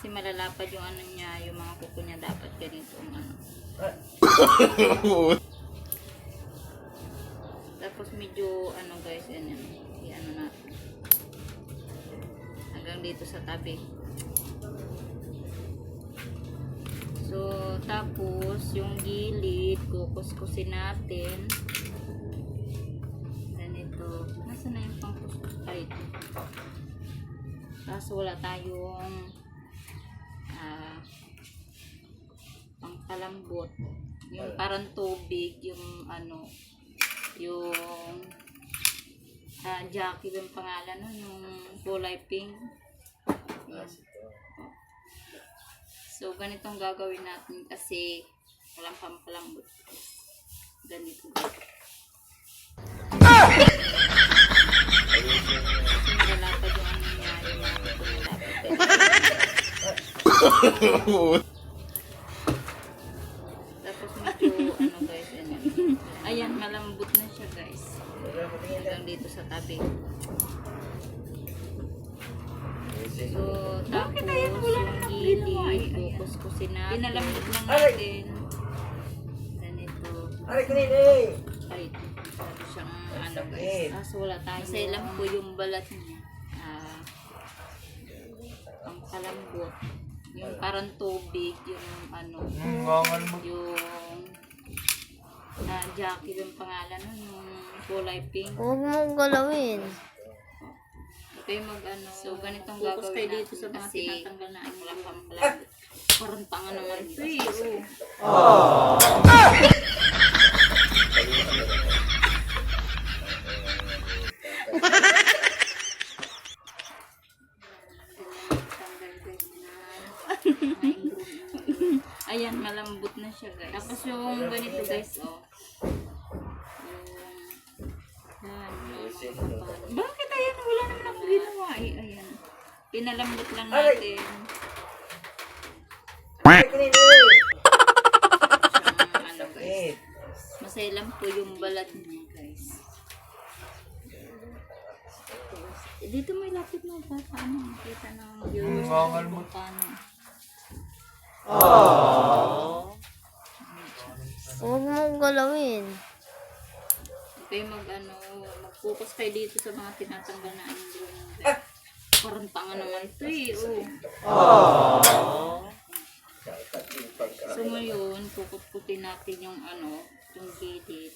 Kasi malalapad yung ano niya, yung mga kuko niya dapat ganito ang ano. Tapos medyo ano guys, yan. I-ano natin. Hanggang dito sa tabi. So, tapos yung gilid, kukuskusin natin. Ganito. Nasaan na yung pangkuskus? Ay, ito. Tapos wala tayong pangkalambot. Yung parang tubig, yung ano, yung Jackie yung pangalan nun, yung kulay pink. Yan. So, ganitong gagawin natin kasi walang pampalambot. Ganito. Malalapad yung ano niya, yung mga kuko. Tapos medyo ano guys, ayan, malambot na siya guys. Hanggang dito sa tabi. So, tapos yung gilid, kukuskusin natin. Pinalambot lang natin. Ganito. Ay, sabi siyang ano guys. Tapos wala tayo. Kasi lang po yung balat niya. Ang kalambot. Yung parang tubig, yung ano, yung Jackie yung pangalan nun, yung kulay pink. Huwag mong galawin. Okay, mag-ano. So, ganitong gagawin kayo dito sa mga tinatanggal na ang lampang-lampang. Parang tanga naman ito eh. Oh. Ayan, malambot na siya guys. Tapos yung ganito guys, oh. Bakit ayan? Wala naman ako ginawa eh. Ayan. Pinalambot lang natin. Ano guys. Masaya lang po yung balat niya guys. Dito may lapit mo pa. Paano makita ng viewers kung paano. Huwag mong galawin. Okay, mag-focus kayo dito sa mga tinatanggal na ang drone guys. Parang tanga naman ito eh. Oh. So ngayon, kukut-kutin natin yung ano, yung gilid.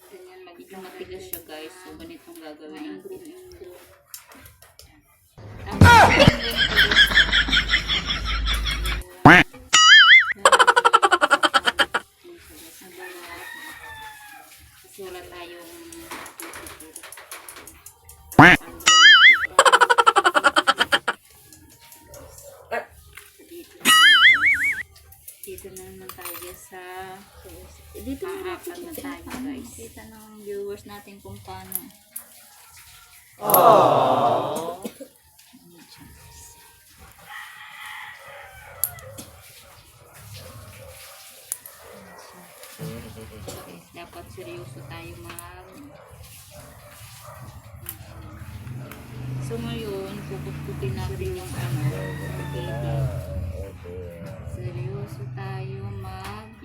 Ganyan, magiging matigas siya guys. So ganitong gagawin natin. Kasi wala tayong dito na naman tayo sa dito na tayo guys. Kita ng viewers natin kung paano. Dapat seryoso tayo So ngayon, kukut-kutin natin yung ano, seryoso tayo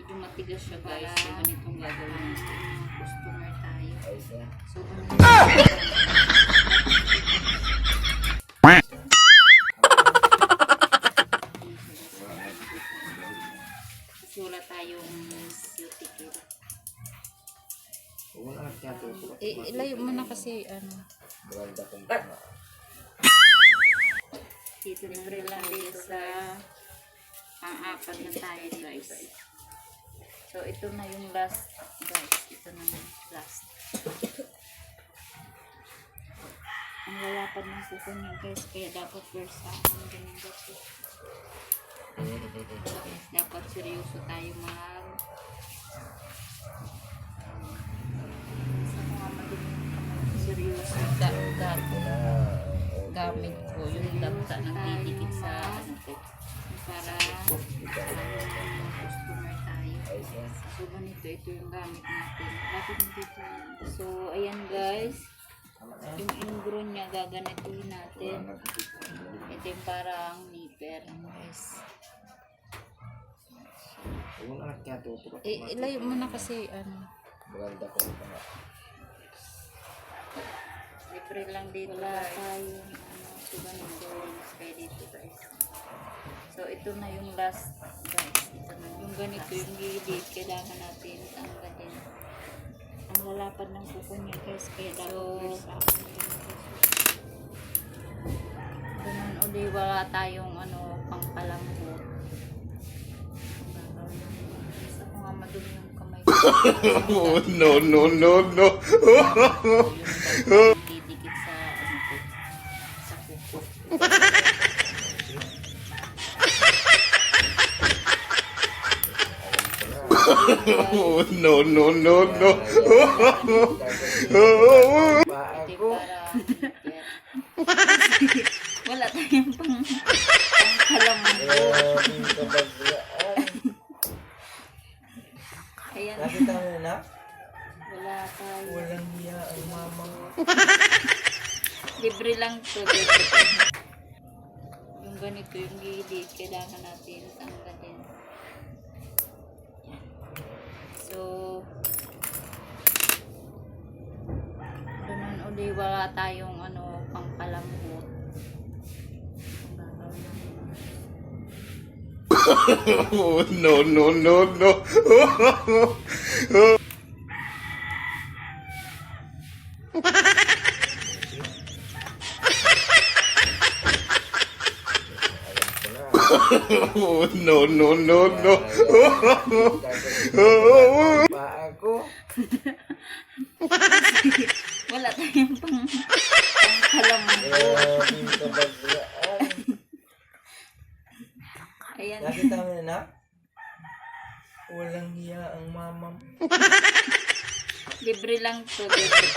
medyo matigas siya guys. So ganitong gagawin natin. Customer tayo. So kasi wala tayong cuticle. Ilayo mo na kasi ano. Dito na rin lang dito sa pang-apat na tayo guys. So ito na yung last guys. Ito na yung last. Ang lalapad ng kuko niya guys. Kaya dapat first ganyan guys. Dapat seryoso tayo seryoso gamit ko yung dapta ng didikit sa ano ko para customer tayo. So ganito, ito yung gamit natin. Lapit mo dito. So ayan guys, Yung ingrown niya, gaganituhin natin. Ito yung parang nipper. Guys. Ilayo mo na kasi, Maganda ko ito nga. libre lang dito. Wala tayong, diba nito, kaya dito guys. So, ito na yung last, guys. Ito na yung ganito, yung gilid, kailangan natin tanggalin. Ang lalapad ng kuko niya, guys, kaya dapat sa akin. Ganun uli, wala tayong, pangpalambot. Gusto ko nga madumi yung kamay ko. Oh, no, no, no, no. Didikit sa, sa kuko. Oh, no, no, no, no. Ito para wala tayong pangpalambot. Ayan. Nakita mo na? Wala tayo. Walang hiya ang mama. Libre lang to. Libre. Yung ganito, yung gilid, kailangan natin tanggalin. Yan. So, ganun uli, wala tayong pangpalambot. Oh, no, no, no, no. Oh, no, no, no, no. Ako. Wala tayong pangpalambot. Ayan. Nakita mo na? Walang hiya ang mama. Libre lang to. Libre.